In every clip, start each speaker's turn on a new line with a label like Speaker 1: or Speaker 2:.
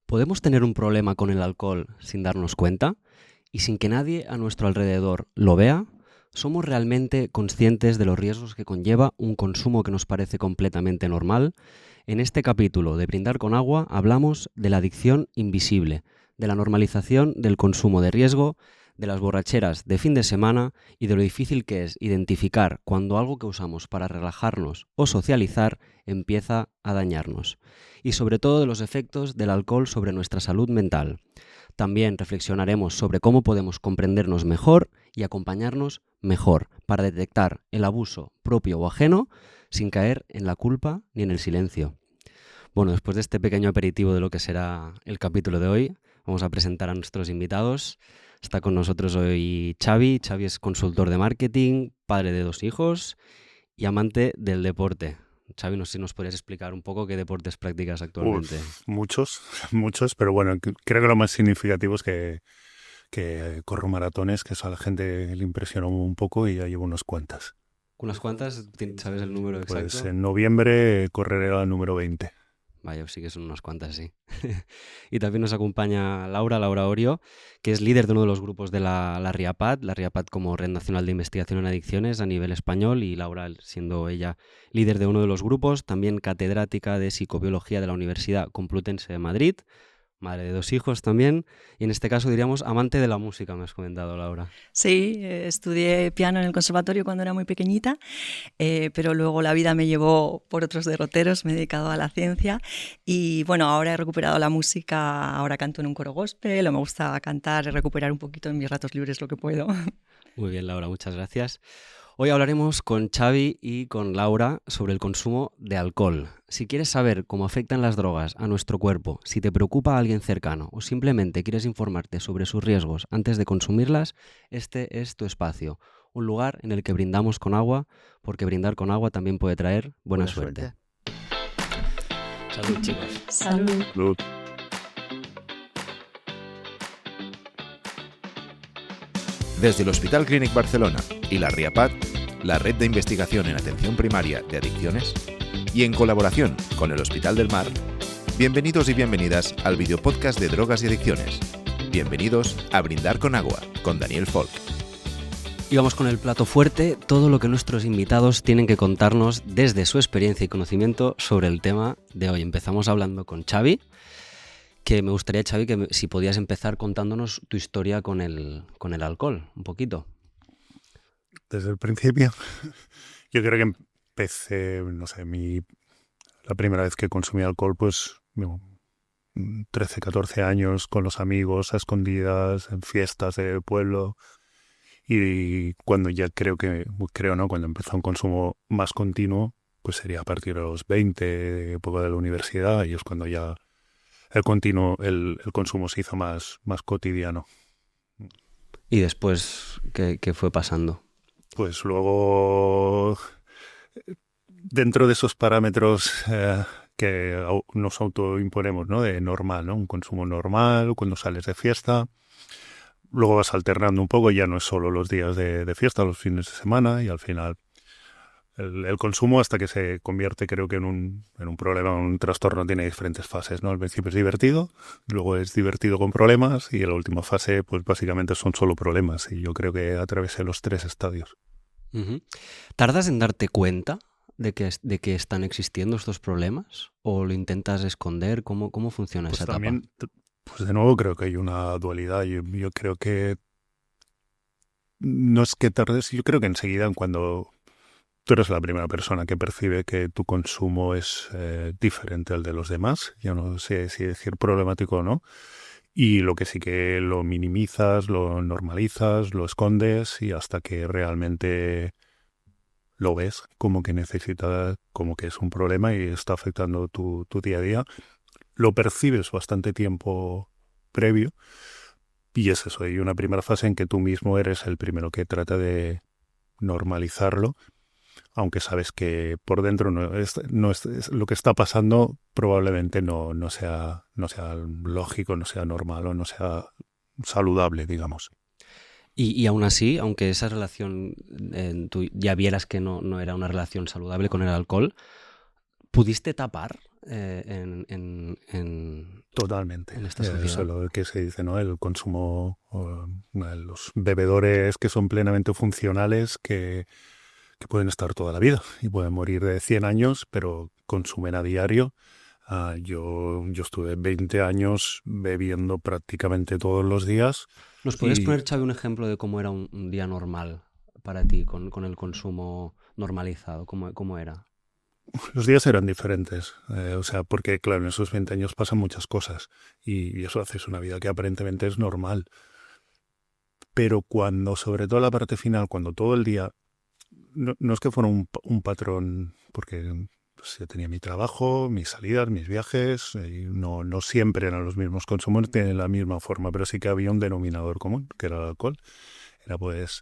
Speaker 1: ¿Podemos tener un problema con el alcohol sin darnos cuenta y sin que nadie a nuestro alrededor lo vea? ¿Somos realmente conscientes de los riesgos que conlleva un consumo que nos parece completamente normal? En este capítulo de Brindar con Agua hablamos de la adicción invisible, de la normalización del consumo de riesgo, de las borracheras de fin de semana y de lo difícil que es identificar cuando algo que usamos para relajarnos o socializar empieza a dañarnos. Y sobre todo de los efectos del alcohol sobre nuestra salud mental. También reflexionaremos sobre cómo podemos comprendernos mejor y acompañarnos mejor para detectar el abuso propio o ajeno sin caer en la culpa ni en el silencio. Bueno, después de este pequeño aperitivo de lo que será el capítulo de hoy, vamos a presentar a nuestros invitados. Está con nosotros hoy Xavi. Xavi es consultor de marketing, padre de 2 hijos y amante del deporte. Xavi, no sé si nos podrías explicar un poco qué deportes practicas actualmente.
Speaker 2: Muchos, pero bueno, creo que lo más significativo es que corro maratones, que eso a la gente le impresionó un poco y ya llevo unas cuantas.
Speaker 1: ¿Unas cuantas? ¿Sabes el número exacto?
Speaker 2: Pues en noviembre correré la número 20.
Speaker 1: Vaya, sí que son unas cuantas, sí. Y también nos acompaña Laura Orio, que es líder de uno de los grupos de la RIAPAD como Red Nacional de Investigación en Adicciones a nivel español, y Laura, siendo ella líder de uno de los grupos, también catedrática de Psicobiología de la Universidad Complutense de Madrid, madre de 2 hijos también, y en este caso diríamos amante de la música, me has comentado, Laura.
Speaker 3: Sí, estudié piano en el conservatorio cuando era muy pequeñita, pero luego la vida me llevó por otros derroteros, me he dedicado a la ciencia y bueno, ahora he recuperado la música, ahora canto en un coro gospel, o me gusta cantar, recuperar un poquito en mis ratos libres lo que puedo.
Speaker 1: Muy bien, Laura, muchas gracias. Hoy hablaremos con Xavi y con Laura sobre el consumo de alcohol. Si quieres saber cómo afectan las drogas a nuestro cuerpo, si te preocupa a alguien cercano o simplemente quieres informarte sobre sus riesgos antes de consumirlas, este es tu espacio. Un lugar en el que brindamos con agua, porque brindar con agua también puede traer buena suerte. Salud, chicos.
Speaker 3: Salud.
Speaker 2: Salud.
Speaker 4: Desde el Hospital Clínic Barcelona y la RIAPAD, la Red de Investigación en Atención Primaria de Adicciones, y en colaboración con el Hospital del Mar, bienvenidos y bienvenidas al videopodcast de Drogas y Adicciones. Bienvenidos a Brindar con Agua, con Daniel Folk.
Speaker 1: Y vamos con el plato fuerte, todo lo que nuestros invitados tienen que contarnos desde su experiencia y conocimiento sobre el tema de hoy. Empezamos hablando con Xavi, que me gustaría, Xavi, que si podías empezar contándonos tu historia con el alcohol, un poquito.
Speaker 2: Desde el principio, yo creo que empecé, no sé, la primera vez que consumí alcohol, pues 13, 14 años con los amigos, a escondidas, en fiestas de pueblo. Y cuando ya cuando empezó un consumo más continuo, pues sería a partir de los 20, época de la universidad, y es cuando ya el consumo se hizo más cotidiano.
Speaker 1: ¿Y después qué fue pasando?
Speaker 2: Pues luego, dentro de esos parámetros que nos autoimponemos, ¿no? De normal, ¿no? Un consumo normal, cuando sales de fiesta. Luego vas alternando un poco, ya no es solo los días de fiesta, los fines de semana, y al final el consumo, hasta que se convierte, creo que en un problema, un trastorno, tiene diferentes fases, ¿no? Al principio es divertido, luego es divertido con problemas, y en la última fase, pues básicamente son solo problemas, y yo creo que atravesé los 3 estadios.
Speaker 1: Uh-huh. ¿Tardas en darte cuenta de que están existiendo estos problemas? ¿O lo intentas esconder? ¿Cómo funciona
Speaker 2: Pues
Speaker 1: esa
Speaker 2: también,
Speaker 1: etapa?
Speaker 2: pues de nuevo creo que hay una dualidad. Yo creo que no es que tardes, yo creo que enseguida, cuando tú eres la primera persona que percibe que tu consumo es diferente al de los demás, ya no sé si decir problemático o no, y lo que sí que lo minimizas, lo normalizas, lo escondes, y hasta que realmente lo ves como que como que es un problema y está afectando tu día a día, lo percibes bastante tiempo previo, y es eso, hay una primera fase en que tú mismo eres el primero que trata de normalizarlo, aunque sabes que por dentro no es lo que está pasando, probablemente no sea lógico, no sea normal o no sea saludable, digamos.
Speaker 1: Y aún así, aunque esa relación, tú ya vieras que no era una relación saludable con el alcohol, ¿pudiste tapar
Speaker 2: Totalmente.
Speaker 1: en esta sociedad.
Speaker 2: Eso es lo que se dice, ¿no? El consumo, los bebedores que son plenamente funcionales, que pueden estar toda la vida y pueden morir de 100 años, pero consumen a diario. Yo estuve 20 años bebiendo prácticamente todos los días.
Speaker 1: ¿Nos puedes
Speaker 2: Y
Speaker 1: poner, Xavi, un ejemplo de cómo era un día normal para ti con el consumo normalizado? ¿Cómo era?
Speaker 2: los días eran diferentes, o sea, porque claro, en esos 20 años pasan muchas cosas y eso haces una vida que aparentemente es normal. Pero cuando, sobre todo la parte final, cuando todo el día, no es que fuera un patrón, porque pues, yo tenía mi trabajo, mis salidas, mis viajes, y no siempre eran los mismos consumos, tienen la misma forma, pero sí que había un denominador común, que era el alcohol. Era pues,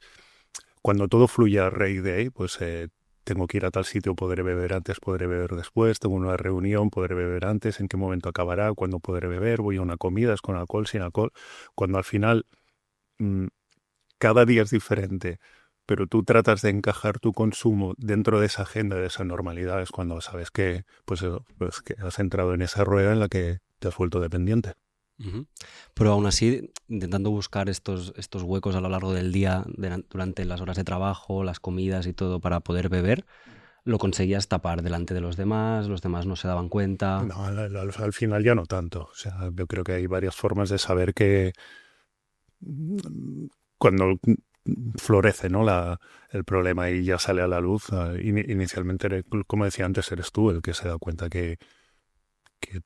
Speaker 2: cuando todo fluye a raíz de ahí, pues tengo que ir a tal sitio, podré beber antes, podré beber después, tengo una reunión, podré beber antes, en qué momento acabará, cuándo podré beber, voy a una comida, es con alcohol, sin alcohol, cuando al final mm, cada día es diferente, pero tú tratas de encajar tu consumo dentro de esa agenda, de esa normalidad, es cuando sabes que, pues eso, pues que has entrado en esa rueda en la que te has vuelto dependiente.
Speaker 1: Ujú. Pero aún así, intentando buscar estos huecos a lo largo del día, durante las horas de trabajo, las comidas y todo, para poder beber, lo conseguías tapar delante de los demás no se daban cuenta.
Speaker 2: No, al final ya no tanto. O sea, yo creo que hay varias formas de saber que cuando florece, ¿no? El problema y ya sale a la luz. Inicialmente, como decía antes, eres tú el que se da cuenta que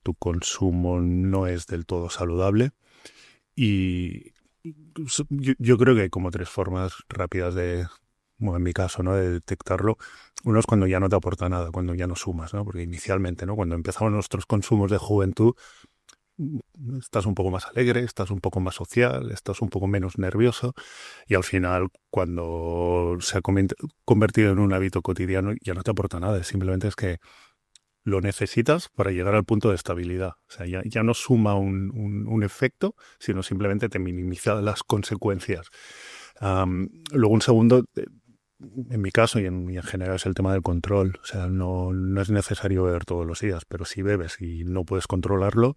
Speaker 2: tu consumo no es del todo saludable. Y yo creo que hay como tres formas rápidas bueno, en mi caso, ¿no? De detectarlo. Uno es cuando ya no te aporta nada, cuando ya no sumas, ¿no? Porque inicialmente, ¿no? Cuando empezamos nuestros consumos de juventud, estás un poco más alegre, estás un poco más social, estás un poco menos nervioso y al final cuando se ha convertido en un hábito cotidiano ya no te aporta nada, simplemente es que lo necesitas para llegar al punto de estabilidad. O sea, ya no suma un efecto, sino simplemente te minimiza las consecuencias. Luego un segundo, en mi caso y en general, es el tema del control. O sea, no es necesario beber todos los días, pero si bebes y no puedes controlarlo,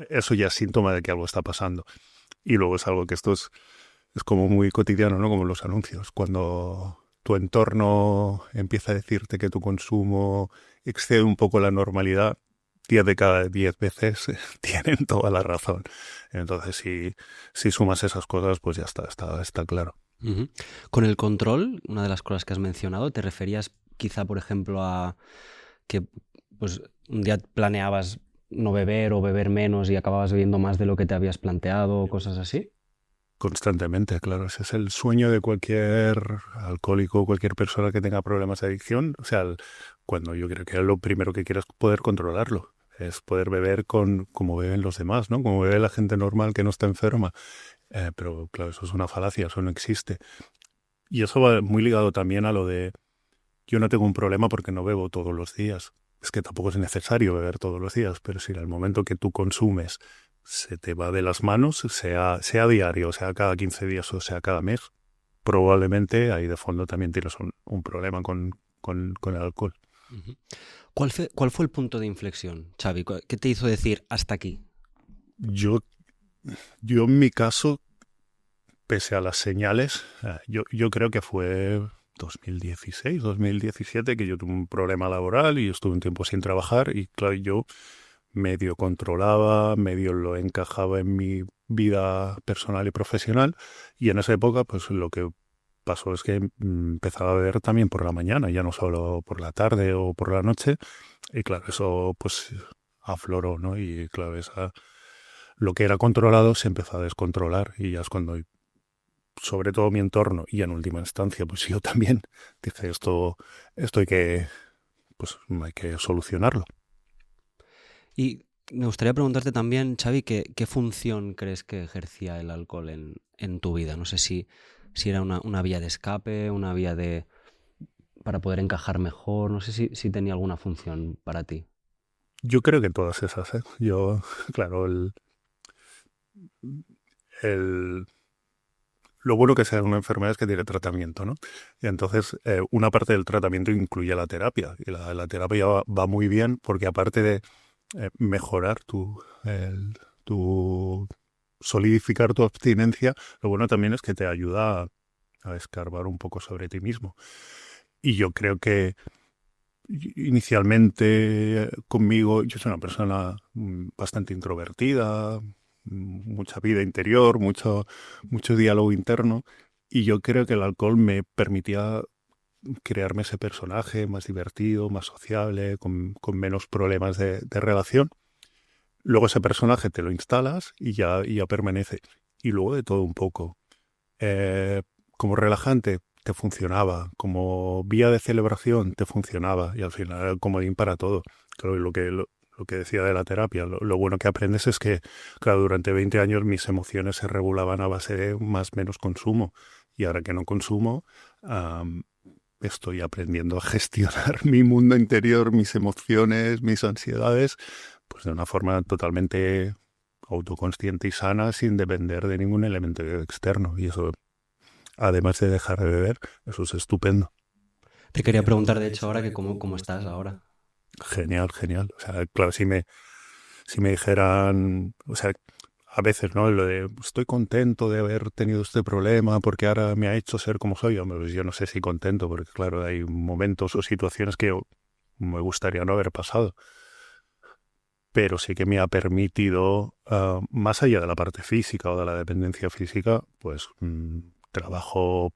Speaker 2: eso ya es síntoma de que algo está pasando. Y luego es algo que esto es como muy cotidiano, ¿no? Como los anuncios. Cuando tu entorno empieza a decirte que tu consumo excede un poco la normalidad, 10 de cada 10 veces tienen toda la razón. Entonces, si sumas esas cosas, pues ya está claro.
Speaker 1: Ujú. Con el control, una de las cosas que has mencionado, ¿te referías quizá, por ejemplo, a que pues, un día planeabas no beber o beber menos y acababas bebiendo más de lo que te habías planteado o cosas así?
Speaker 2: Constantemente, claro. Ese es el sueño de cualquier alcohólico, cualquier persona que tenga problemas de adicción. O sea, cuando yo creo que lo primero que quieras es poder controlarlo. Es poder beber como beben los demás, ¿no? Como bebe la gente normal que no está enferma. Pero claro, eso es una falacia, eso no existe. Y eso va muy ligado también a lo de yo no tengo un problema porque no bebo todos los días. Es que tampoco es necesario beber todos los días, pero si en el momento que tú consumes se te va de las manos, sea diario, sea cada 15 días o sea cada mes, probablemente ahí de fondo también tienes un problema con el alcohol.
Speaker 1: Ujú. ¿Cuál fue el punto de inflexión, Xavi? ¿Qué te hizo decir hasta aquí?
Speaker 2: Yo en mi caso, pese a las señales, yo creo que fue 2016, 2017 que yo tuve un problema laboral y estuve un tiempo sin trabajar y claro, yo medio controlaba, medio lo encajaba en mi vida personal y profesional y en esa época pues lo que pasó es que empezaba a beber también por la mañana, ya no solo por la tarde o por la noche y claro, eso pues afloró, ¿no? Y claro, lo que era controlado se empezó a descontrolar y ya es cuando sobre todo mi entorno y en última instancia pues yo también dije esto hay que solucionarlo.
Speaker 1: Y me gustaría preguntarte también, Xavi, ¿qué función crees que ejercía el alcohol en tu vida? No sé si era una vía de escape, una vía para poder encajar mejor, no sé si tenía alguna función para ti.
Speaker 2: Yo creo que todas esas, ¿eh? Yo, claro, el lo bueno que sea una enfermedad es que tiene tratamiento, ¿no? Y entonces, una parte del tratamiento incluye la terapia. Y la terapia va muy bien porque aparte de mejorar tu solidificar tu abstinencia, lo bueno también es que te ayuda a escarbar un poco sobre ti mismo. Y yo creo que inicialmente conmigo, yo soy una persona bastante introvertida, mucha vida interior, mucho diálogo interno, y yo creo que el alcohol me permitía crearme ese personaje más divertido, más sociable, con menos problemas de relación. Luego ese personaje te lo instalas y ya permanece. Y luego de todo un poco. Como relajante te funcionaba, como vía de celebración te funcionaba y al final era el comodín para todo. Claro, lo que decía de la terapia, lo bueno que aprendes es que, claro, durante 20 años mis emociones se regulaban a base de más o menos consumo y ahora que no consumo, estoy aprendiendo a gestionar mi mundo interior, mis emociones, mis ansiedades, pues de una forma totalmente autoconsciente y sana, sin depender de ningún elemento externo. Y eso, además de dejar de beber, eso es estupendo.
Speaker 1: Te quería preguntar, de hecho, ahora que cómo estás ahora.
Speaker 2: Genial, genial. O sea, claro, si me dijeran, o sea, a veces, ¿no? Lo de estoy contento de haber tenido este problema porque ahora me ha hecho ser como soy. Hombre, pues yo no sé si contento, porque claro, hay momentos o situaciones que me gustaría no haber pasado. Pero sí que me ha permitido, más allá de la parte física o de la dependencia física, pues trabajo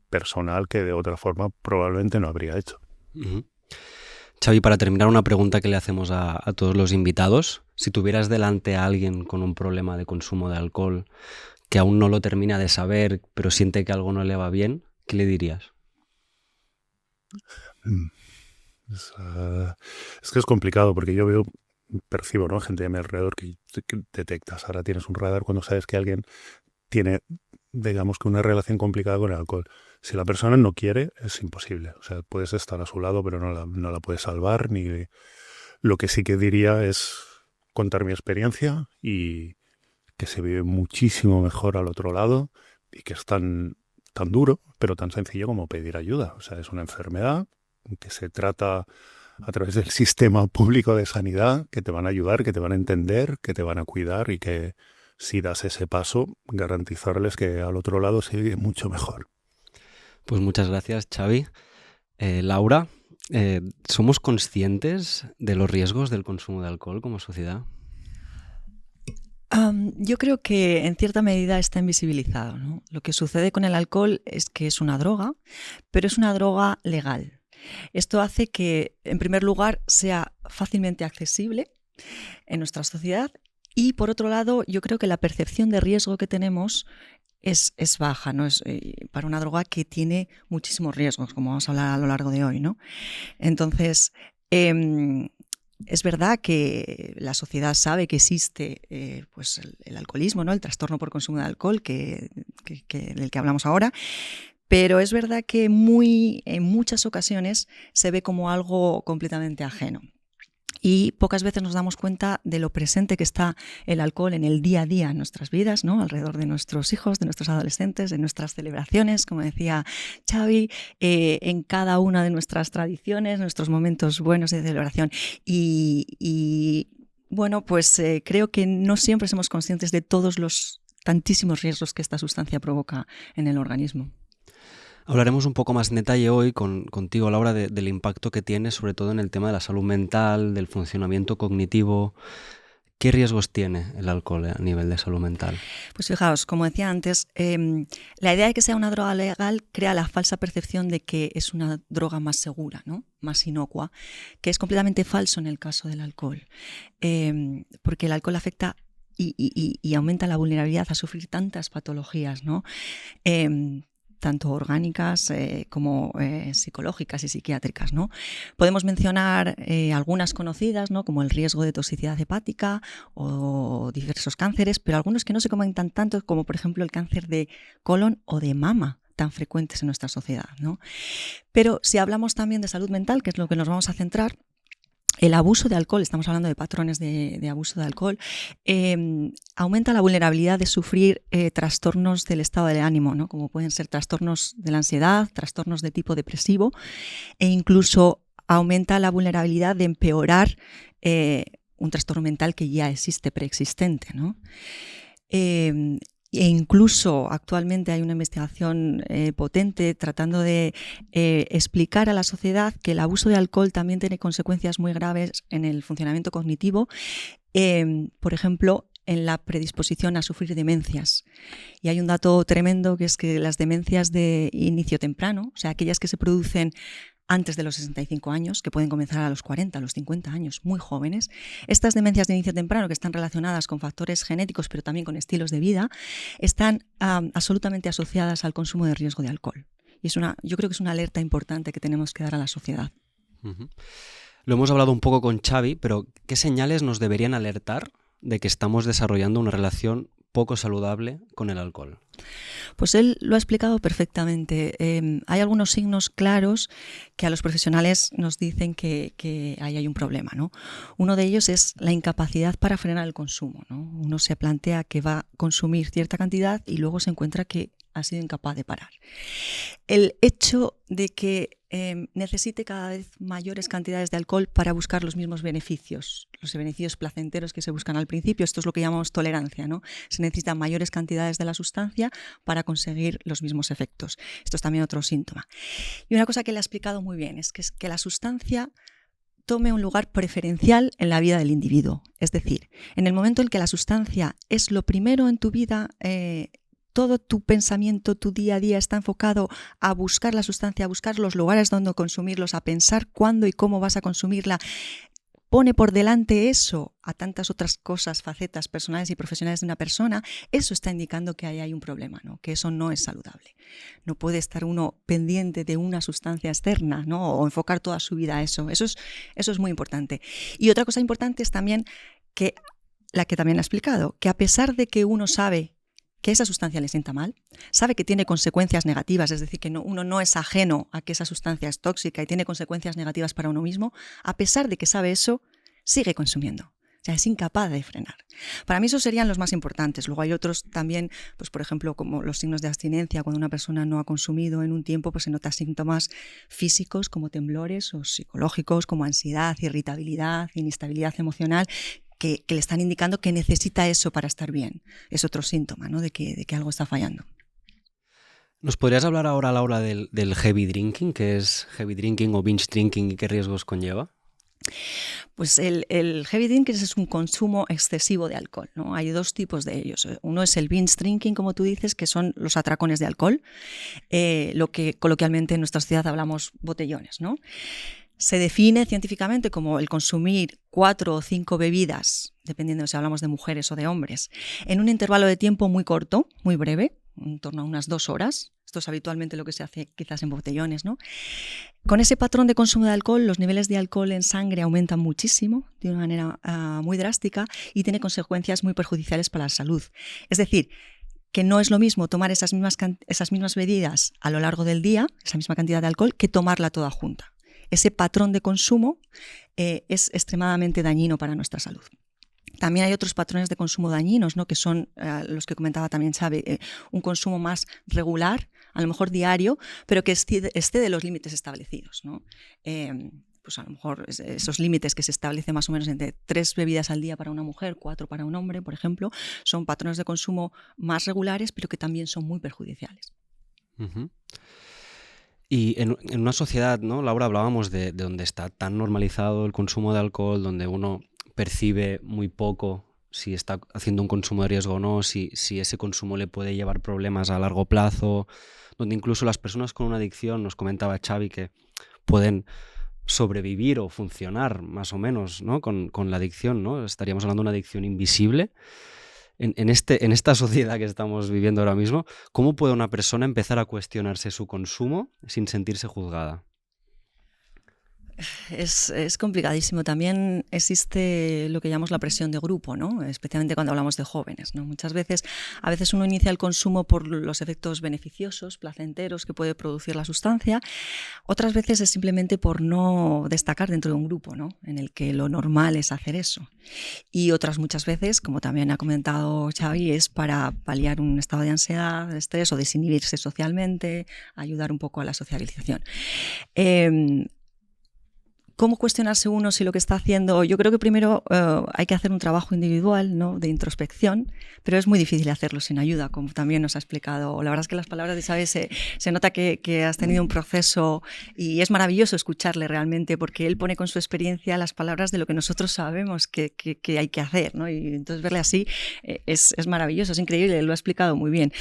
Speaker 2: personal que de otra forma probablemente no habría hecho.
Speaker 1: Uh-huh. Xavi, para terminar, una pregunta que le hacemos a todos los invitados. Si tuvieras delante a alguien con un problema de consumo de alcohol que aún no lo termina de saber, pero siente que algo no le va bien, ¿qué le dirías?
Speaker 2: Es que es complicado porque yo percibo, ¿no? Gente de mi alrededor que detectas. Ahora tienes un radar cuando sabes que alguien tiene, digamos, que una relación complicada con el alcohol. Si la persona no quiere, es imposible. O sea, puedes estar a su lado, pero no la puedes salvar. Ni lo que sí que diría es contar mi experiencia y que se vive muchísimo mejor al otro lado y que es tan duro, pero tan sencillo como pedir ayuda. O sea, es una enfermedad que se trata a través del sistema público de sanidad, que te van a ayudar, que te van a entender, que te van a cuidar y que si das ese paso, garantizarles que al otro lado se vive mucho mejor.
Speaker 1: Pues muchas gracias, Xavi. Laura, ¿somos conscientes de los riesgos del consumo de alcohol como sociedad?
Speaker 3: Yo creo que en cierta medida está invisibilizado, ¿no? Lo que sucede con el alcohol es que es una droga, pero es una droga legal. Esto hace que, en primer lugar, sea fácilmente accesible en nuestra sociedad y, por otro lado, yo creo que la percepción de riesgo que tenemos es baja, ¿no? Es para una droga que tiene muchísimos riesgos, como vamos a hablar a lo largo de hoy, ¿no? Entonces, es verdad que la sociedad sabe que existe pues el alcoholismo, ¿no? El trastorno por consumo de alcohol del que hablamos ahora, pero es verdad que en muchas ocasiones se ve como algo completamente ajeno. Y pocas veces nos damos cuenta de lo presente que está el alcohol en el día a día en nuestras vidas, ¿no? Alrededor de nuestros hijos, de nuestros adolescentes, de nuestras celebraciones, como decía Xavi, en cada una de nuestras tradiciones, nuestros momentos buenos de celebración. Y bueno, pues creo que no siempre somos conscientes de todos los tantísimos riesgos que esta sustancia provoca en el organismo.
Speaker 1: Hablaremos un poco más en detalle hoy contigo, Laura, del impacto que tiene, sobre todo en el tema de la salud mental, del funcionamiento cognitivo. ¿Qué riesgos tiene el alcohol a nivel de salud mental?
Speaker 3: Pues fijaos, como decía antes, la idea de que sea una droga legal crea la falsa percepción de que es una droga más segura, ¿no? Más inocua, que es completamente falso en el caso del alcohol, porque el alcohol afecta y aumenta la vulnerabilidad a sufrir tantas patologías, ¿no? Tanto orgánicas como psicológicas y psiquiátricas, ¿no? Podemos mencionar algunas conocidas, ¿no? Como el riesgo de toxicidad hepática o diversos cánceres, pero algunos que no se comentan tanto, como por ejemplo el cáncer de colon o de mama, tan frecuentes en nuestra sociedad, ¿no? Pero si hablamos también de salud mental, que es lo que nos vamos a centrar, el abuso de alcohol, estamos hablando de patrones de abuso de alcohol, aumenta la vulnerabilidad de sufrir trastornos del estado de ánimo, ¿no? Como pueden ser trastornos de la ansiedad, trastornos de tipo depresivo, e incluso aumenta la vulnerabilidad de empeorar un trastorno mental que ya existe, preexistente, ¿no? E incluso actualmente hay una investigación potente tratando de explicar a la sociedad que el abuso de alcohol también tiene consecuencias muy graves en el funcionamiento cognitivo, por ejemplo, en la predisposición a sufrir demencias. Y hay un dato tremendo, que es que las demencias de inicio temprano, o sea, aquellas que se producen antes de los 65 años, que pueden comenzar a los 40, a los 50 años, muy jóvenes. Estas demencias de inicio temprano, que están relacionadas con factores genéticos, pero también con estilos de vida, están absolutamente asociadas al consumo de riesgo de alcohol. Y yo creo que es una alerta importante que tenemos que dar a la sociedad.
Speaker 1: Uh-huh. Lo hemos hablado un poco con Xavi, pero ¿qué señales nos deberían alertar de que estamos desarrollando una relación poco saludable con el alcohol?
Speaker 3: Pues él lo ha explicado perfectamente. Hay algunos signos claros que a los profesionales nos dicen que ahí hay un problema, ¿no? Uno de ellos es la incapacidad para frenar el consumo, ¿no? Uno se plantea que va a consumir cierta cantidad y luego se encuentra que ha sido incapaz de parar. El hecho de que necesite cada vez mayores cantidades de alcohol para buscar los mismos beneficios, los beneficios placenteros que se buscan al principio. Esto es lo que llamamos tolerancia, ¿no? Se necesitan mayores cantidades de la sustancia para conseguir los mismos efectos. Esto es también otro síntoma. Y una cosa que le ha explicado muy bien es que la sustancia tome un lugar preferencial en la vida del individuo. Es decir, en el momento en que la sustancia es lo primero en tu vida, todo tu pensamiento, tu día a día está enfocado a buscar la sustancia, a buscar los lugares donde consumirlos, a pensar cuándo y cómo vas a consumirla. Pone por delante eso a tantas otras cosas, facetas personales y profesionales de una persona. Eso está indicando que ahí hay un problema, ¿no? Que eso no es saludable. No puede estar uno pendiente de una sustancia externa, ¿no? O enfocar toda su vida a eso. Eso es muy importante. Y otra cosa importante es también que, la que también ha explicado, que a pesar de que uno sabe que esa sustancia le sienta mal, sabe que tiene consecuencias negativas, es decir, que uno no es ajeno a que esa sustancia es tóxica y tiene consecuencias negativas para uno mismo, a pesar de que sabe eso, sigue consumiendo. O sea, es incapaz de frenar. Para mí esos serían los más importantes. Luego hay otros también, pues por ejemplo, como los signos de abstinencia. Cuando una persona no ha consumido en un tiempo, pues se nota síntomas físicos como temblores o psicológicos como ansiedad, irritabilidad, inestabilidad emocional, que le están indicando que necesita eso para estar bien. Es otro síntoma, ¿no? de que algo está fallando.
Speaker 1: ¿Nos podrías hablar ahora, Laura, del heavy drinking? ¿Qué es heavy drinking o binge drinking y qué riesgos conlleva?
Speaker 3: Pues el heavy drinking es un consumo excesivo de alcohol, ¿no? Hay dos tipos de ellos. Uno es el binge drinking, como tú dices, que son los atracones de alcohol, lo que coloquialmente en nuestra sociedad hablamos botellones, ¿no? Se define científicamente como el consumir 4 o 5 bebidas, dependiendo de si hablamos de mujeres o de hombres, en un intervalo de tiempo muy corto, muy breve, en torno a unas 2 horas. Esto es habitualmente lo que se hace quizás en botellones, ¿no? Con ese patrón de consumo de alcohol, los niveles de alcohol en sangre aumentan muchísimo, de una manera muy drástica, y tiene consecuencias muy perjudiciales para la salud. Es decir, que no es lo mismo tomar esas mismas bebidas a lo largo del día, esa misma cantidad de alcohol, que tomarla toda junta. Ese patrón de consumo es extremadamente dañino para nuestra salud. También hay otros patrones de consumo dañinos, ¿no? Que son los que comentaba también Xavi, un consumo más regular, a lo mejor diario, pero que excede los límites establecidos, ¿no? Pues a lo mejor esos límites que se establecen más o menos entre 3 bebidas al día para una mujer, 4 para un hombre, por ejemplo, son patrones de consumo más regulares, pero que también son muy perjudiciales.
Speaker 1: Uh-huh. Y en una sociedad, ¿no, Laura? Hablábamos de donde está tan normalizado el consumo de alcohol, donde uno percibe muy poco si está haciendo un consumo de riesgo o no, si ese consumo le puede llevar problemas a largo plazo, donde incluso las personas con una adicción, nos comentaba Xavi, que pueden sobrevivir o funcionar más o menos, ¿no? con la adicción, ¿no? Estaríamos hablando de una adicción invisible. En esta sociedad que estamos viviendo ahora mismo, ¿cómo puede una persona empezar a cuestionarse su consumo sin sentirse juzgada?
Speaker 3: Es complicadísimo. También existe lo que llamamos la presión de grupo, ¿no? Especialmente cuando hablamos de jóvenes, ¿no? A veces uno inicia el consumo por los efectos beneficiosos, placenteros que puede producir la sustancia. Otras veces es simplemente por no destacar dentro de un grupo, ¿no? En el que lo normal es hacer eso. Y otras muchas veces, como también ha comentado Xavi, es para paliar un estado de ansiedad, de estrés o desinhibirse socialmente, ayudar un poco a la socialización. ¿Cómo cuestionarse uno si lo que está haciendo? Yo creo que primero hay que hacer un trabajo individual, ¿no? De introspección, pero es muy difícil hacerlo sin ayuda, como también nos ha explicado. La verdad es que las palabras de Xavi se nota que has tenido un proceso y es maravilloso escucharle realmente, porque él pone con su experiencia las palabras de lo que nosotros sabemos que hay que hacer, ¿no? Y entonces verle así es maravilloso, es increíble, lo ha explicado muy bien.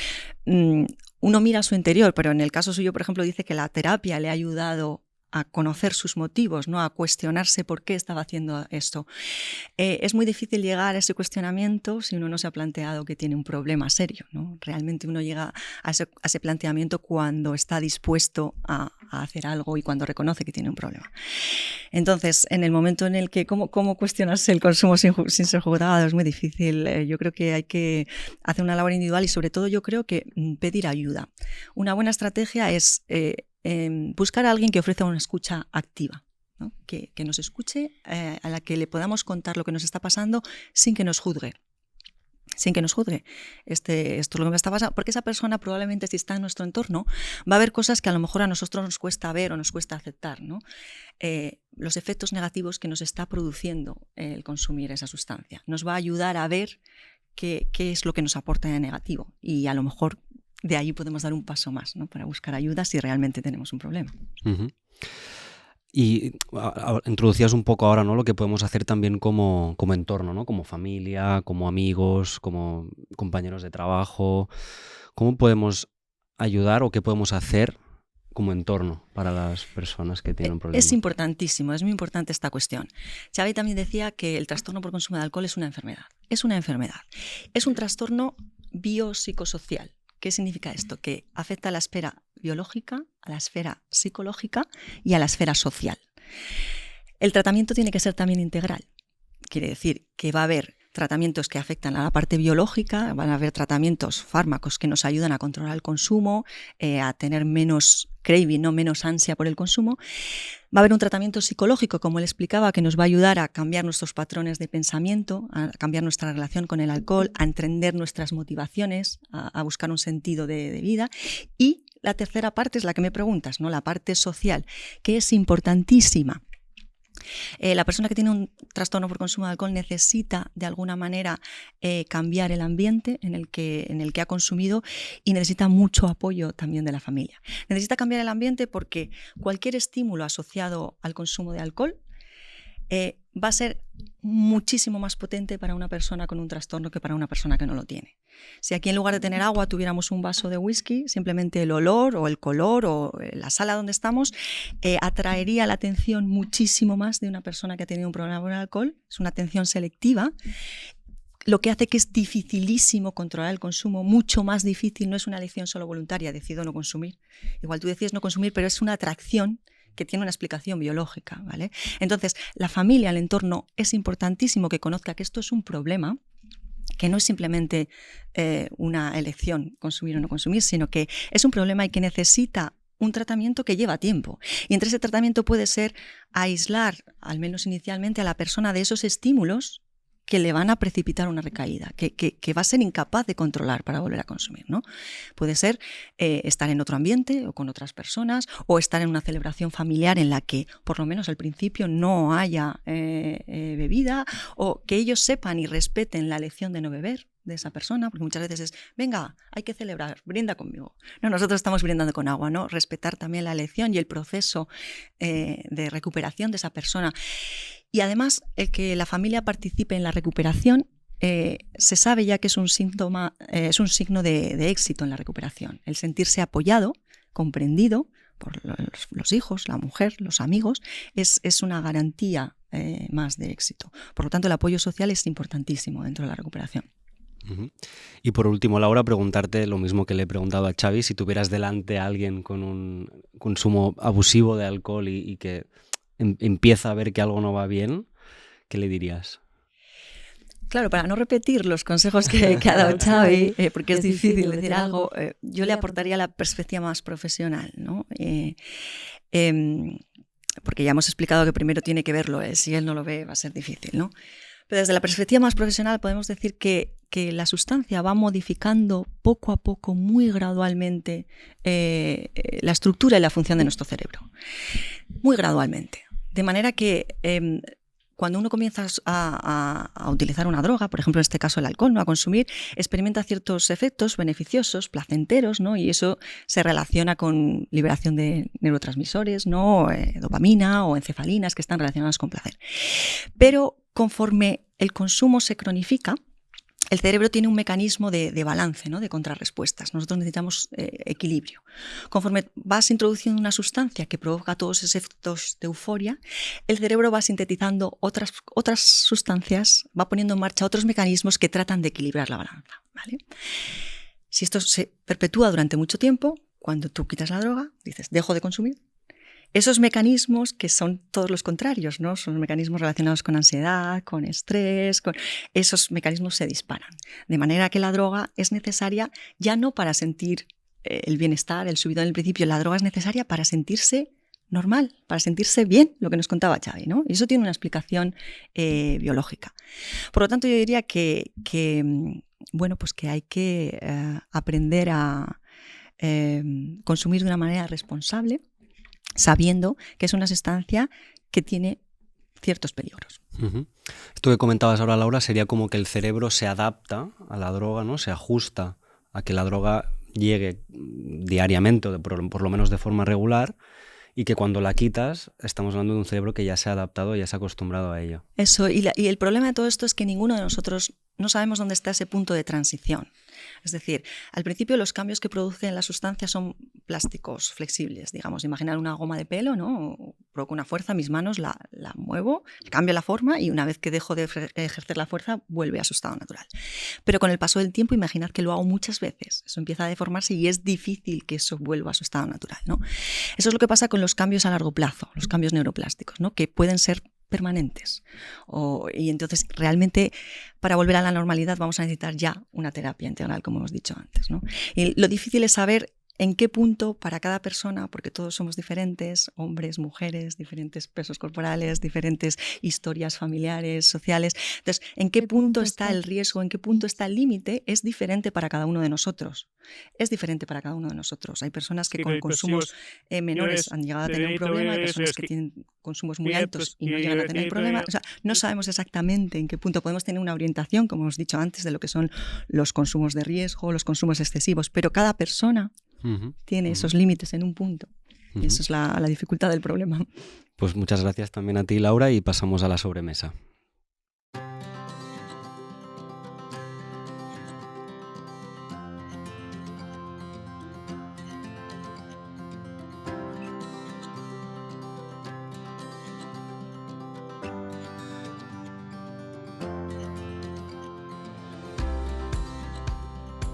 Speaker 3: Uno mira a su interior, pero en el caso suyo, por ejemplo, dice que la terapia le ha ayudado a conocer sus motivos, ¿no? A cuestionarse por qué estaba haciendo esto. Es muy difícil llegar a ese cuestionamiento si uno no se ha planteado que tiene un problema serio, ¿no? Realmente uno llega a ese planteamiento cuando está dispuesto a hacer algo y cuando reconoce que tiene un problema. Entonces, en el momento en el que cómo cuestionarse el consumo sin ser juzgado es muy difícil. Yo creo que hay que hacer una labor individual y sobre todo yo creo que pedir ayuda. Una buena estrategia es buscar a alguien que ofrezca una escucha activa, ¿no? Que nos escuche, a la que le podamos contar lo que nos está pasando sin que nos juzgue. Esto es lo que me está pasando, porque esa persona probablemente, si está en nuestro entorno, va a ver cosas que a lo mejor a nosotros nos cuesta ver o nos cuesta aceptar, ¿no? Los efectos negativos que nos está produciendo el consumir esa sustancia. Nos va a ayudar a ver qué es lo que nos aporta de negativo y a lo mejor de ahí podemos dar un paso más, ¿no? Para buscar ayuda si realmente tenemos un problema.
Speaker 1: Uh-huh. Y introducías un poco ahora, ¿no? Lo que podemos hacer también como entorno, ¿no? Como familia, como amigos, como compañeros de trabajo. ¿Cómo podemos ayudar o qué podemos hacer como entorno para las personas que tienen un problema?
Speaker 3: Es importantísimo, es muy importante esta cuestión. Xavi también decía que el trastorno por consumo de alcohol es una enfermedad. Es una enfermedad. Es un trastorno biopsicosocial. ¿Qué significa esto? Que afecta a la esfera biológica, a la esfera psicológica y a la esfera social. El tratamiento tiene que ser también integral. Quiere decir que va a haber tratamientos que afectan a la parte biológica, van a haber tratamientos, fármacos que nos ayudan a controlar el consumo, a tener menos craving, no menos ansia por el consumo. Va a haber un tratamiento psicológico, como él explicaba, que nos va a ayudar a cambiar nuestros patrones de pensamiento, a cambiar nuestra relación con el alcohol, a entender nuestras motivaciones, a buscar un sentido de vida. Y la tercera parte es la que me preguntas, ¿no? La parte social, que es importantísima. La persona que tiene un trastorno por consumo de alcohol necesita de alguna manera cambiar el ambiente en el que ha consumido y necesita mucho apoyo también de la familia. Necesita cambiar el ambiente porque cualquier estímulo asociado al consumo de alcohol va a ser muchísimo más potente para una persona con un trastorno que para una persona que no lo tiene. Si aquí en lugar de tener agua tuviéramos un vaso de whisky, simplemente el olor o el color o la sala donde estamos atraería la atención muchísimo más de una persona que ha tenido un problema con el alcohol. Es una atención selectiva, lo que hace que es dificilísimo controlar el consumo, mucho más difícil. No es una elección solo voluntaria, decido no consumir. Igual tú decides no consumir, pero es una atracción que tiene una explicación biológica, ¿vale? Entonces, la familia, el entorno, es importantísimo que conozca que esto es un problema, que no es simplemente una elección, consumir o no consumir, sino que es un problema y que necesita un tratamiento que lleva tiempo. Y entre ese tratamiento puede ser aislar, al menos inicialmente, a la persona de esos estímulos que le van a precipitar una recaída, que va a ser incapaz de controlar para volver a consumir, ¿no? Puede ser estar en otro ambiente o con otras personas, o estar en una celebración familiar en la que, por lo menos al principio, no haya bebida, o que ellos sepan y respeten la elección de no beber de esa persona, porque muchas veces es, venga, hay que celebrar, brinda conmigo. No, nosotros estamos brindando con agua, ¿no? Respetar también la elección y el proceso de recuperación de esa persona. Y además, el que la familia participe en la recuperación se sabe ya que es un síntoma, es un signo de éxito en la recuperación. El sentirse apoyado, comprendido por los hijos, la mujer, los amigos, es una garantía más de éxito. Por lo tanto, el apoyo social es importantísimo dentro de la recuperación.
Speaker 1: Uh-huh. Y por último, Laura, preguntarte lo mismo que le he preguntado a Xavi, si tuvieras delante a alguien con un consumo abusivo de alcohol y que empieza a ver que algo no va bien, ¿qué le dirías?
Speaker 3: Claro, para no repetir los consejos que ha dado Xavi, porque es difícil decir algo, yo le aportaría la perspectiva más profesional, ¿no? Porque ya hemos explicado que primero tiene que verlo él, si él no lo ve va a ser difícil, ¿no? Pero desde la perspectiva más profesional podemos decir que la sustancia va modificando poco a poco, muy gradualmente, la estructura y la función de nuestro cerebro. Muy gradualmente. De manera que cuando uno comienza a utilizar una droga, por ejemplo en este caso el alcohol, ¿no? A consumir, experimenta ciertos efectos beneficiosos, placenteros, ¿no? Y eso se relaciona con liberación de neurotransmisores, ¿no? Dopamina o encefalinas que están relacionadas con placer. Pero conforme el consumo se cronifica, el cerebro tiene un mecanismo de balance, ¿no? De contrarrespuestas. Nosotros necesitamos equilibrio. Conforme vas introduciendo una sustancia que provoca todos esos efectos de euforia, el cerebro va sintetizando otras sustancias, va poniendo en marcha otros mecanismos que tratan de equilibrar la balanza, ¿vale? Si esto se perpetúa durante mucho tiempo, cuando tú quitas la droga, dices, dejo de consumir. Esos mecanismos que son todos los contrarios, ¿no? Son mecanismos relacionados con ansiedad, con estrés, esos mecanismos se disparan. De manera que la droga es necesaria ya no para sentir el bienestar, el subidón del principio, la droga es necesaria para sentirse normal, para sentirse bien, lo que nos contaba Xavi, ¿no? Y eso tiene una explicación biológica. Por lo tanto, yo diría que hay que aprender a consumir de una manera responsable, sabiendo que es una sustancia que tiene ciertos peligros.
Speaker 1: Uh-huh. Esto que comentabas ahora, Laura, sería como que el cerebro se adapta a la droga, ¿no? Se ajusta a que la droga llegue diariamente o por lo menos de forma regular, y que cuando la quitas estamos hablando de un cerebro que ya se ha adaptado, ya se ha acostumbrado a ello.
Speaker 3: Eso, y el problema de todo esto es que ninguno de nosotros no sabemos dónde está ese punto de transición. Es decir, al principio los cambios que producen la sustancia son plásticos, flexibles, digamos. Imaginar una goma de pelo, ¿no? Provoco una fuerza, mis manos la muevo, cambio la forma y una vez que dejo de ejercer la fuerza vuelve a su estado natural. Pero con el paso del tiempo, imaginad que lo hago muchas veces. Eso empieza a deformarse y es difícil que eso vuelva a su estado natural, ¿no? Eso es lo que pasa con los cambios a largo plazo, los cambios neuroplásticos, ¿no? Que pueden ser permanentes. Y entonces realmente para volver a la normalidad vamos a necesitar ya una terapia integral, como hemos dicho antes, ¿no? Y lo difícil es saber en qué punto para cada persona, porque todos somos diferentes, hombres, mujeres, diferentes pesos corporales, diferentes historias familiares, sociales. Entonces, en qué punto está el riesgo, en qué punto está el límite, es diferente para cada uno de nosotros. Es diferente para cada uno de nosotros. Hay personas que con consumos menores han llegado a tener un problema, hay personas que tienen consumos muy altos y no llegan a tener problema. O sea, no sabemos exactamente en qué punto. Podemos tener una orientación, como hemos dicho antes, de lo que son los consumos de riesgo, los consumos excesivos, pero cada persona tiene esos límites en un punto. Y esa es la dificultad del problema.
Speaker 1: Pues muchas gracias también a ti, Laura, y pasamos a la sobremesa.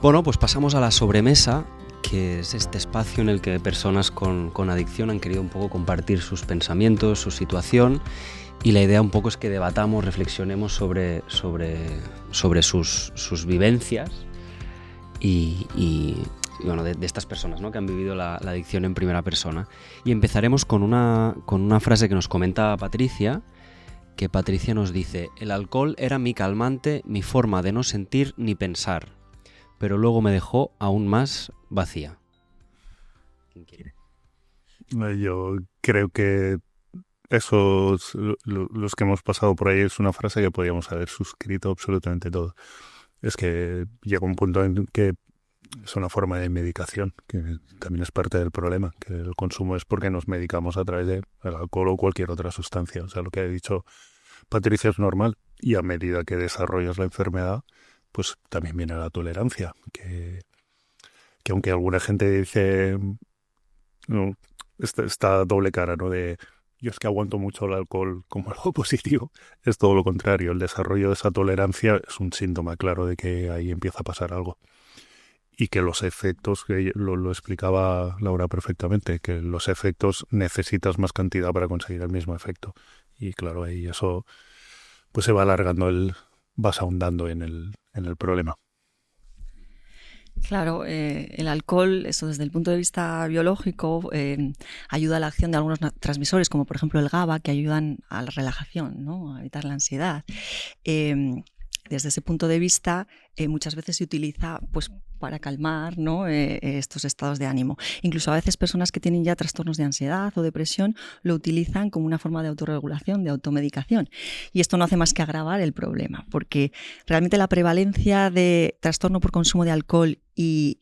Speaker 1: Bueno, pues pasamos a la sobremesa, que es este espacio en el que personas con adicción han querido un poco compartir sus pensamientos, su situación, y la idea un poco es que debatamos, reflexionemos sobre sus vivencias y bueno, de estas personas, ¿no? Que han vivido la adicción en primera persona. Y empezaremos con una frase que nos comenta Patricia, que Patricia nos dice: el alcohol era mi calmante, mi forma de no sentir ni pensar, pero luego me dejó aún más vacía. ¿Quién quiere?
Speaker 2: Yo creo que esos, los que hemos pasado por ahí, es una frase que podríamos haber suscrito absolutamente todo. Es que llega un punto en que es una forma de medicación, que también es parte del problema, que el consumo es porque nos medicamos a través del alcohol o cualquier otra sustancia. O sea, lo que ha dicho Patricia es normal, y a medida que desarrollas la enfermedad, pues también viene la tolerancia, que aunque alguna gente dice, no, esta doble cara, ¿no? De yo es que aguanto mucho el alcohol como algo positivo, es todo lo contrario. El desarrollo de esa tolerancia es un síntoma claro de que ahí empieza a pasar algo. y que los efectos, que lo explicaba Laura perfectamente, que los efectos necesitas más cantidad para conseguir el mismo efecto. Y claro, ahí eso pues se va alargando, vas ahondando en el problema.
Speaker 3: Claro, el alcohol, eso desde el punto de vista biológico, ayuda a la acción de algunos transmisores, como por ejemplo el GABA, que ayudan a la relajación, ¿no? A evitar la ansiedad. Desde ese punto de vista, muchas veces se utiliza pues, para calmar, ¿no? Estos estados de ánimo. Incluso a veces personas que tienen ya trastornos de ansiedad o depresión lo utilizan como una forma de autorregulación, de automedicación. Y esto no hace más que agravar el problema, porque realmente la prevalencia de trastorno por consumo de alcohol y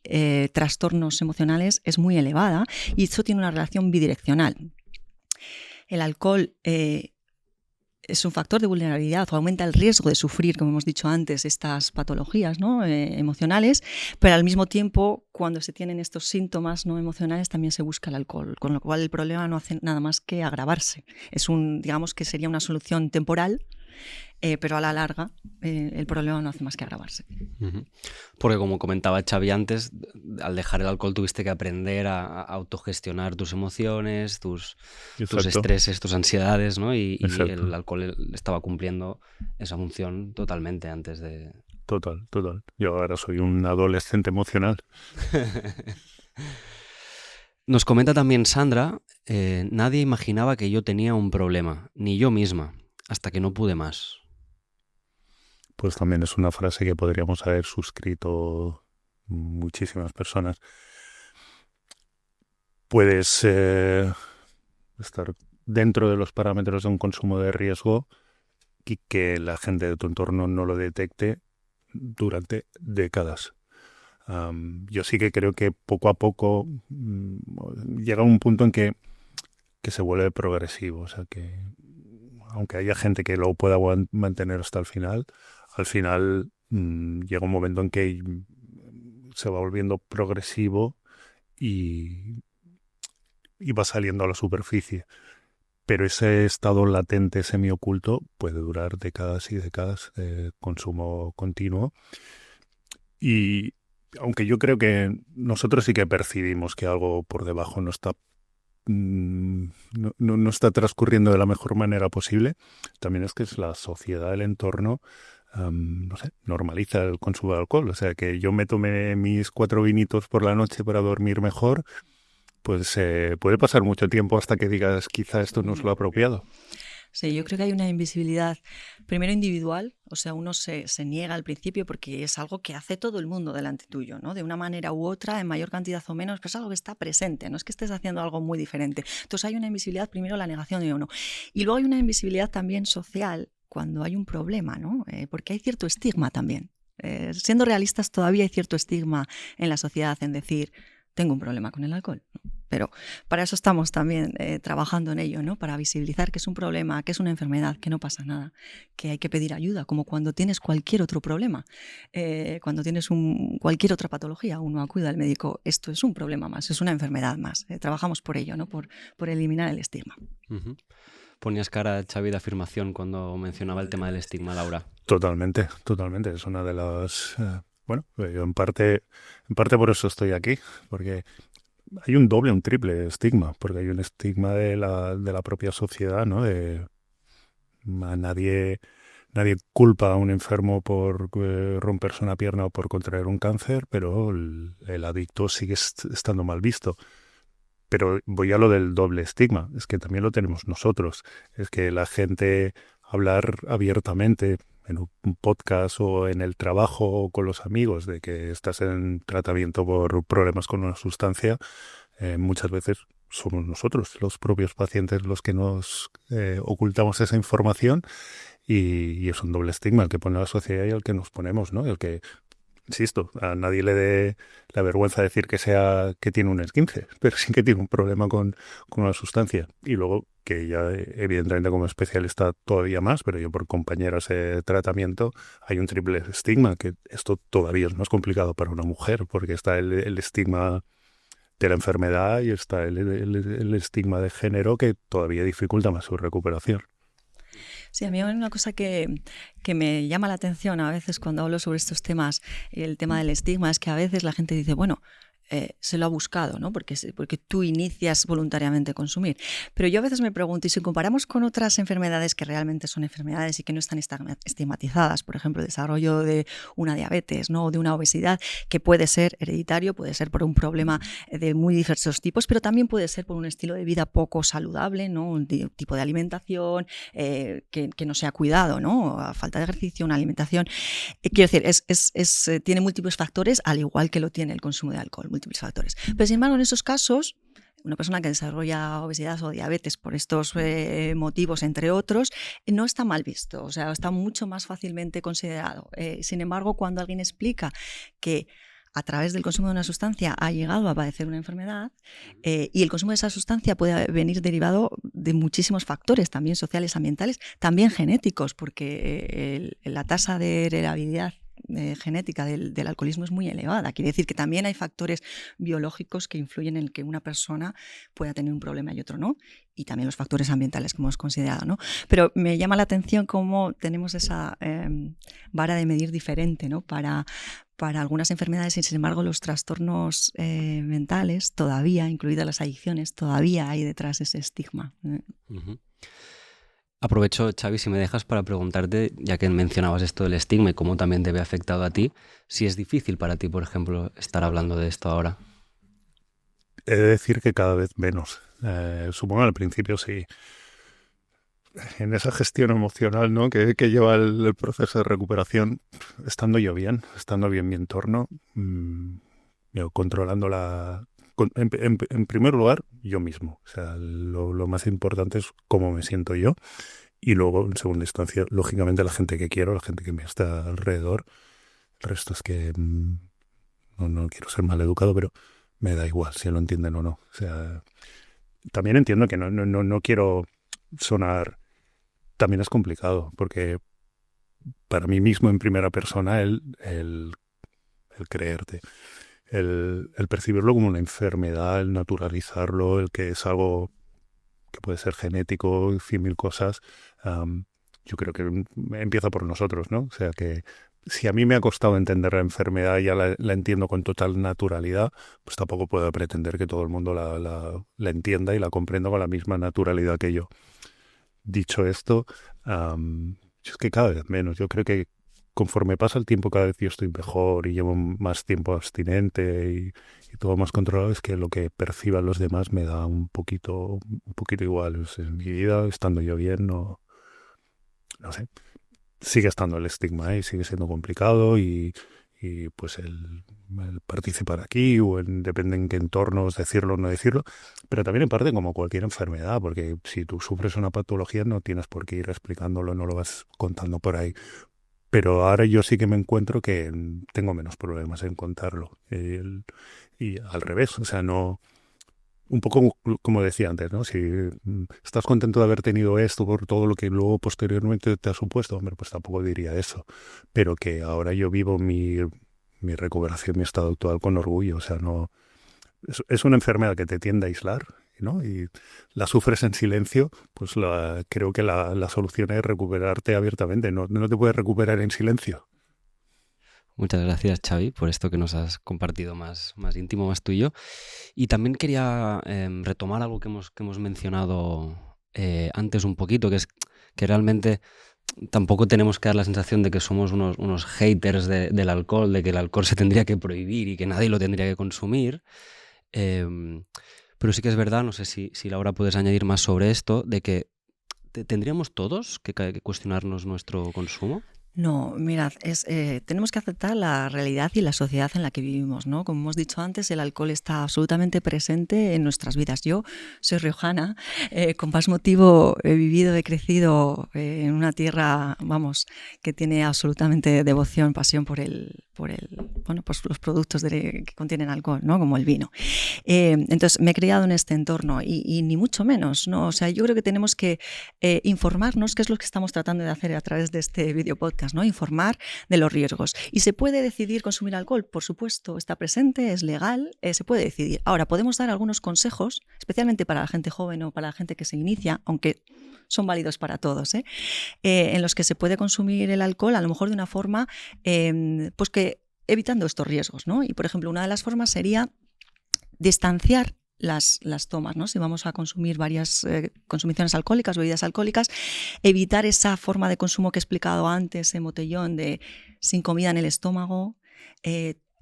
Speaker 3: trastornos emocionales es muy elevada, y esto tiene una relación bidireccional. El alcohol es un factor de vulnerabilidad o aumenta el riesgo de sufrir, como hemos dicho antes, estas patologías, ¿no? Emocionales, pero al mismo tiempo, cuando se tienen estos síntomas no emocionales, también se busca el alcohol, con lo cual el problema no hace nada más que agravarse. Digamos que sería una solución temporal, pero a la larga el problema no hace más que agravarse.
Speaker 1: Uh-huh. Porque como comentaba Xavi antes, al dejar el alcohol tuviste que aprender a autogestionar tus emociones, tus estreses, tus ansiedades, ¿no? Y el alcohol estaba cumpliendo esa función totalmente antes de...
Speaker 2: Total. Yo ahora soy un adolescente emocional.
Speaker 1: Nos comenta también Sandra, nadie imaginaba que yo tenía un problema, ni yo misma, hasta que no pude más.
Speaker 2: Pues también es una frase que podríamos haber suscrito muchísimas personas. Puedes estar dentro de los parámetros de un consumo de riesgo y que la gente de tu entorno no lo detecte durante décadas. Yo sí que creo que poco a poco llega un punto en que se vuelve progresivo. O sea que aunque haya gente que lo pueda mantener hasta el final, al final llega un momento en que se va volviendo progresivo y va saliendo a la superficie. Pero ese estado latente, semioculto, puede durar décadas y décadas de consumo continuo. Y aunque yo creo que nosotros sí que percibimos que algo por debajo no está transcurriendo de la mejor manera posible, también es que es la sociedad, el entorno, normaliza el consumo de alcohol. O sea, que yo me tome mis 4 vinitos por la noche para dormir mejor, pues puede pasar mucho tiempo hasta que digas quizá esto no es lo apropiado.
Speaker 3: Sí, yo creo que hay una invisibilidad, primero individual, o sea, uno se niega al principio porque es algo que hace todo el mundo delante tuyo, ¿no? De una manera u otra, en mayor cantidad o menos, pero es algo que está presente, no es que estés haciendo algo muy diferente. Entonces hay una invisibilidad, primero la negación de uno. Y luego hay una invisibilidad también social cuando hay un problema, ¿no? Porque hay cierto estigma también. Siendo realistas, todavía hay cierto estigma en la sociedad en decir, tengo un problema con el alcohol, ¿no? Pero para eso estamos también trabajando en ello, ¿no? Para visibilizar que es un problema, que es una enfermedad, que no pasa nada, que hay que pedir ayuda, como cuando tienes cualquier otro problema, cuando tienes cualquier otra patología, uno acude al médico, esto es un problema más, es una enfermedad más. Trabajamos por ello, ¿no? Por eliminar el estigma.
Speaker 1: Uh-huh. Ponías cara, Xavi, de afirmación cuando mencionaba el tema del estigma, Laura.
Speaker 2: Totalmente. Es una de las... Bueno, yo en parte por eso estoy aquí, porque hay un doble, un triple estigma, porque hay un estigma de la propia sociedad, ¿no? Nadie culpa a un enfermo por romperse una pierna o por contraer un cáncer, pero el adicto sigue estando mal visto. Pero voy a lo del doble estigma, es que también lo tenemos nosotros, es que la gente hablar abiertamente en un podcast o en el trabajo o con los amigos de que estás en tratamiento por problemas con una sustancia, muchas veces somos nosotros, los propios pacientes, los que nos ocultamos esa información y es un doble estigma el que pone la sociedad y el que nos ponemos, ¿no? El que, insisto, a nadie le dé la vergüenza decir que tiene un esguince, pero sí que tiene un problema con una sustancia. Y luego que ya evidentemente como especialista todavía más, pero yo por compañeras de tratamiento, hay un triple estigma, que esto todavía es más complicado para una mujer, porque está el estigma de la enfermedad y está el estigma de género que todavía dificulta más su recuperación.
Speaker 3: Sí, a mí hay una cosa que me llama la atención a veces cuando hablo sobre estos temas, el tema del estigma, es que a veces la gente dice, bueno, se lo ha buscado, ¿no? Porque tú inicias voluntariamente a consumir. Pero yo a veces me pregunto, y si comparamos con otras enfermedades que realmente son enfermedades y que no están estigmatizadas, por ejemplo, el desarrollo de una diabetes, ¿no? O de una obesidad, que puede ser hereditario, puede ser por un problema de muy diversos tipos, pero también puede ser por un estilo de vida poco saludable, ¿no? Un tipo de alimentación que no se ha cuidado, ¿no? A falta de ejercicio, una alimentación. Quiero decir, tiene múltiples factores, al igual que lo tiene el consumo de alcohol, múltiples factores. Pero sin embargo, en esos casos, una persona que desarrolla obesidad o diabetes por estos motivos, entre otros, no está mal visto, o sea, está mucho más fácilmente considerado. Sin embargo, cuando alguien explica que a través del consumo de una sustancia ha llegado a padecer una enfermedad y el consumo de esa sustancia puede venir derivado de muchísimos factores, también sociales, ambientales, también genéticos, porque la tasa de heredabilidad genética del alcoholismo es muy elevada. Quiere decir que también hay factores biológicos que influyen en que una persona pueda tener un problema y otro no, y también los factores ambientales que hemos considerado, ¿no? Pero me llama la atención cómo tenemos esa vara de medir diferente, ¿no? Para algunas enfermedades y, sin embargo, los trastornos mentales todavía, incluidas las adicciones, todavía hay detrás ese estigma.
Speaker 1: Uh-huh. Aprovecho, Xavi, si me dejas, para preguntarte, ya que mencionabas esto del estigma y cómo también te ve afectado a ti, si es difícil para ti, por ejemplo, estar hablando de esto ahora.
Speaker 2: He de decir que cada vez menos. Supongo al principio sí. En esa gestión emocional, ¿no? que lleva el proceso de recuperación, estando bien mi entorno, controlando en primer lugar, yo mismo. O sea, lo más importante es cómo me siento yo. Y luego, en segunda instancia, lógicamente la gente que quiero, la gente que me está alrededor. El resto es que no quiero ser mal educado, pero me da igual si lo entienden o no. O sea, también entiendo que no quiero sonar... También es complicado, porque para mí mismo en primera persona el creerte, el percibirlo como una enfermedad, el naturalizarlo, el que es algo que puede ser genético, 100.000 cosas, yo creo que empieza por nosotros, ¿no? O sea que si a mí me ha costado entender la enfermedad y ya la entiendo con total naturalidad, pues tampoco puedo pretender que todo el mundo la entienda y la comprenda con la misma naturalidad que yo. Dicho esto, es que cada vez menos. Yo creo que conforme pasa el tiempo, cada vez yo estoy mejor y llevo más tiempo abstinente y todo más controlado, es que lo que perciban los demás me da un poquito igual. O sea, en mi vida, estando yo bien, no sé. Sigue estando el estigma y sigue siendo complicado y pues el participar aquí o depende en qué entornos decirlo o no decirlo, pero también en parte como cualquier enfermedad, porque si tú sufres una patología no tienes por qué ir explicándolo, no lo vas contando por ahí. Pero ahora yo sí que me encuentro que tengo menos problemas en contarlo. Y al revés, o sea, no... Un poco como decía antes, ¿no? Si estás contento de haber tenido esto por todo lo que luego posteriormente te ha supuesto, hombre, pues tampoco diría eso. Pero que ahora yo vivo mi recuperación, mi estado actual con orgullo. O sea, no es una enfermedad que te tiende a aislar, ¿no? Y la sufres en silencio, pues creo que la solución es recuperarte abiertamente. No te puedes recuperar en silencio.
Speaker 1: Muchas gracias, Xavi, por esto que nos has compartido más íntimo, más tuyo. Y también quería retomar algo que hemos mencionado antes un poquito, que es que realmente tampoco tenemos que dar la sensación de que somos unos haters del alcohol, de que el alcohol se tendría que prohibir y que nadie lo tendría que consumir. Pero sí que es verdad, no sé si Laura puedes añadir más sobre esto, de que ¿tendríamos todos que cuestionarnos nuestro consumo?
Speaker 3: No, mirad, tenemos que aceptar la realidad y la sociedad en la que vivimos, ¿no? Como hemos dicho antes, el alcohol está absolutamente presente en nuestras vidas. Yo soy riojana, con más motivo he vivido, he crecido en una tierra, vamos, que tiene absolutamente devoción, pasión por pues los productos que contienen alcohol, ¿no? Como el vino. Entonces me he criado en este entorno y ni mucho menos, ¿no? O sea, yo creo que tenemos que informarnos, que es lo que estamos tratando de hacer a través de este video podcast, conductas, ¿no? Informar de los riesgos. ¿Y se puede decidir consumir alcohol? Por supuesto, está presente, es legal, se puede decidir. Ahora, podemos dar algunos consejos, especialmente para la gente joven o para la gente que se inicia, aunque son válidos para todos, en los que se puede consumir el alcohol a lo mejor de una forma pues que evitando estos riesgos, ¿no? Y, por ejemplo, una de las formas sería distanciar las tomas, ¿no? Si vamos a consumir varias consumiciones alcohólicas, bebidas alcohólicas, evitar esa forma de consumo que he explicado antes en botellón, de sin comida en el estómago,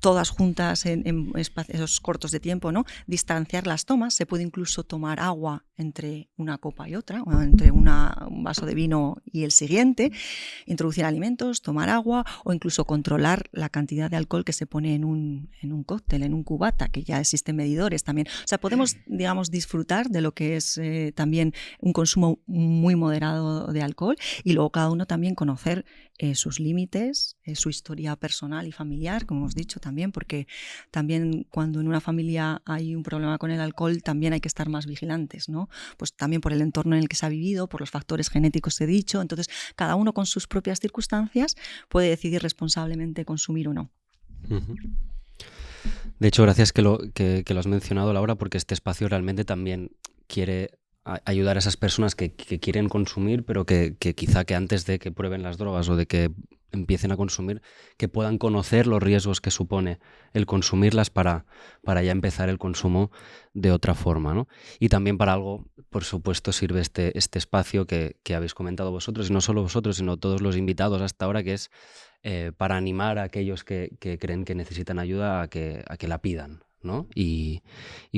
Speaker 3: todas juntas en espacios cortos de tiempo, ¿no? Distanciar las tomas, se puede incluso tomar agua entre una copa y otra, o entre un vaso de vino y el siguiente, introducir alimentos, tomar agua o incluso controlar la cantidad de alcohol que se pone en un cóctel, en un cubata, que ya existen medidores también. O sea, podemos, digamos, disfrutar de lo que es también un consumo muy moderado de alcohol y luego cada uno también conocer sus límites, su historia personal y familiar, como hemos dicho también, porque también cuando en una familia hay un problema con el alcohol también hay que estar más vigilantes, ¿no? Pues también por el entorno en el que se ha vivido, por los factores genéticos que he dicho. Entonces, cada uno con sus propias circunstancias puede decidir responsablemente consumir o no.
Speaker 1: Uh-huh. De hecho, gracias que lo has mencionado, Laura, porque este espacio realmente también quiere ayudar a esas personas que quieren consumir, pero que quizá que antes de que prueben las drogas o de que empiecen a consumir, que puedan conocer los riesgos que supone el consumirlas para ya empezar el consumo de otra forma, ¿no? Y también para algo, por supuesto, sirve este espacio que habéis comentado vosotros, y no solo vosotros, sino todos los invitados hasta ahora, que es para animar a aquellos que creen que necesitan ayuda a que la pidan, ¿no? Y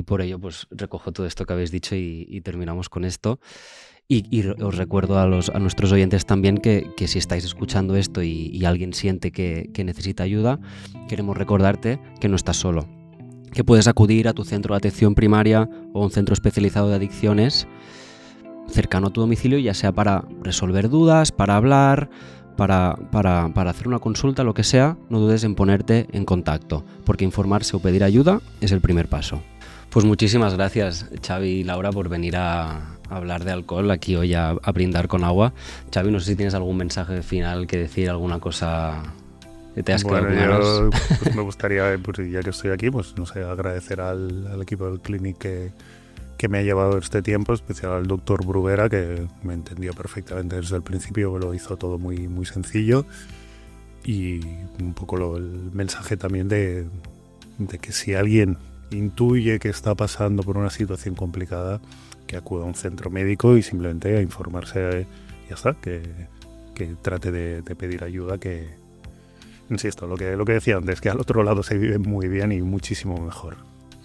Speaker 1: por ello pues recojo todo esto que habéis dicho y terminamos con esto y os recuerdo a nuestros oyentes también que si estáis escuchando esto y alguien siente que necesita ayuda, queremos recordarte que no estás solo, que puedes acudir a tu centro de atención primaria o un centro especializado de adicciones cercano a tu domicilio, ya sea para resolver dudas, para hablar, para hacer una consulta, lo que sea. No dudes en ponerte en contacto, porque informarse o pedir ayuda es el primer paso. Pues muchísimas gracias, Xavi y Laura, por venir a hablar de alcohol aquí hoy a brindar con agua. Xavi, no sé si tienes algún mensaje final que decir, alguna cosa que te has quedado con ganas.
Speaker 2: Yo pues, me gustaría, pues, ya que estoy aquí, pues no sé, agradecer al equipo del Clinic que me ha llevado este tiempo, especial al doctor Bruguera, que me entendió perfectamente desde el principio, lo hizo todo muy, muy sencillo, y un poco el mensaje también de que si alguien intuye que está pasando por una situación complicada, que acuda a un centro médico y simplemente a informarse, ya está, que trate de pedir ayuda, que, insisto, lo que decía antes, que al otro lado se vive muy bien y muchísimo mejor.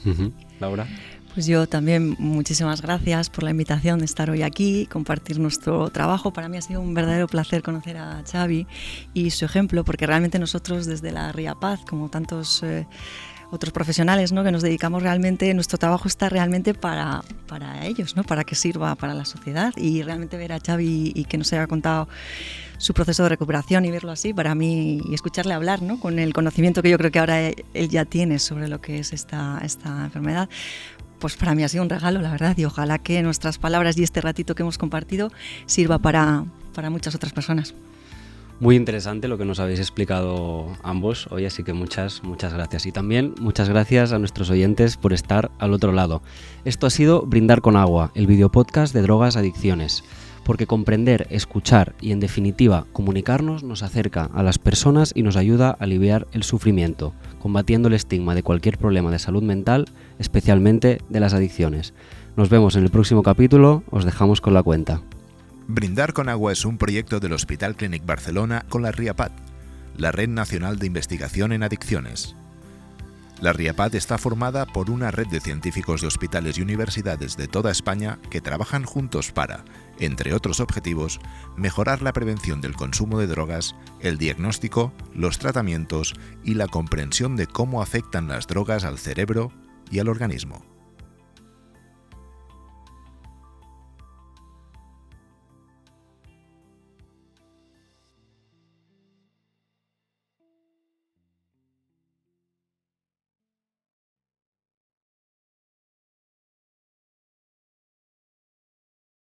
Speaker 1: Uh-huh. Laura.
Speaker 3: Pues yo también muchísimas gracias por la invitación de estar hoy aquí, compartir nuestro trabajo. Para mí ha sido un verdadero placer conocer a Xavi y su ejemplo, porque realmente nosotros desde la RIAPAZ, como tantos otros profesionales, ¿no?, que nos dedicamos realmente, nuestro trabajo está realmente para ellos, ¿no?, para que sirva para la sociedad, y realmente ver a Xavi y que nos haya contado su proceso de recuperación y verlo así, para mí, y escucharle hablar, ¿no?, con el conocimiento que yo creo que ahora él ya tiene sobre lo que es esta enfermedad, pues para mí ha sido un regalo, la verdad, y ojalá que nuestras palabras y este ratito que hemos compartido sirva para muchas otras personas.
Speaker 1: Muy interesante lo que nos habéis explicado ambos hoy, así que muchas gracias. Y también muchas gracias a nuestros oyentes por estar al otro lado. Esto ha sido Brindar con Agua, el videopodcast de Drogas Adicciones. Porque comprender, escuchar y, en definitiva, comunicarnos nos acerca a las personas y nos ayuda a aliviar el sufrimiento, combatiendo el estigma de cualquier problema de salud mental, especialmente de las adicciones. Nos vemos en el próximo capítulo, os dejamos con la cuenta.
Speaker 4: Brindar con Agua es un proyecto del Hospital Clínic Barcelona con la RIAPAT, la Red Nacional de Investigación en Adicciones. La RIAPAT está formada por una red de científicos de hospitales y universidades de toda España que trabajan juntos para, entre otros objetivos, mejorar la prevención del consumo de drogas, el diagnóstico, los tratamientos y la comprensión de cómo afectan las drogas al cerebro y al organismo.